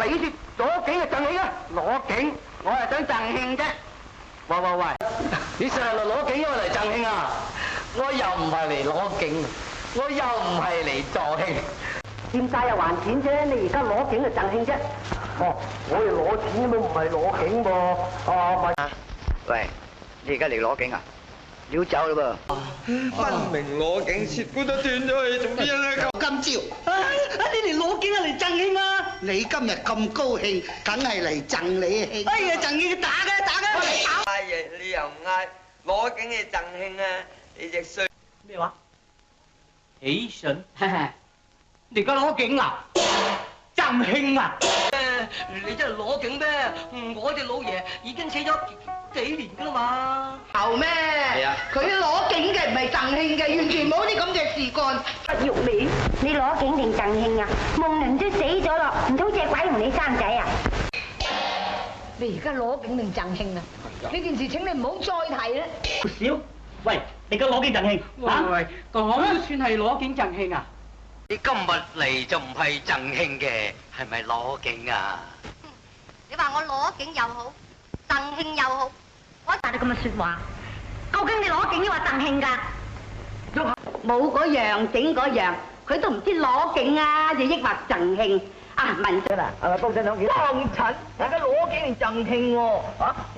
肥說攞景就贈慶啊！攞景，我係想贈慶啫。喂，你上嚟攞景因為嚟贈慶啊？我又唔係嚟攞景，我又唔係嚟助慶。欠債又還錢啫，你而家攞景就贈慶啫。哦，我哋攞錢都唔係攞景噃。喂，你而家嚟攞景啊？你要走嘞噃！分明攞景，切官都斷咗去，做咩咧？今朝你嚟攞景啊，嚟贈慶啊！你今日咁高興，梗係嚟贈你慶。哎呀，贈慶打嘅！阿爺，你又唔嗌攞景嘅贈慶啊？你隻衰咩話？喜訊？你而家攞景啊？贈慶啊？你真係攞景咩？我哋老爺已經死咗幾年噶啦嘛。牛咩？係啊。佢攞景嘅唔係贈慶嘅，完全冇啲咁嘅事幹。玉面，你攞景定贈慶啊？夢麟都死咗咯，唔通隻鬼同你生仔啊？你而家攞景定贈慶啊？呢件事請你唔好再提啦。少，喂，你而家攞景贈慶喂，咁都算係攞景贈慶啊？你今日嚟就唔係贈慶嘅，係咪攞景啊？你話我攞景又好，贈慶又好，我答你咁嘅說話，究竟你攞景抑或贈慶㗎？冇嗰樣整嗰樣，佢都唔知攞景啊，就抑或贈慶啊？問咗啦，係咪高振兩件？當塵，大家攞景定贈慶喎，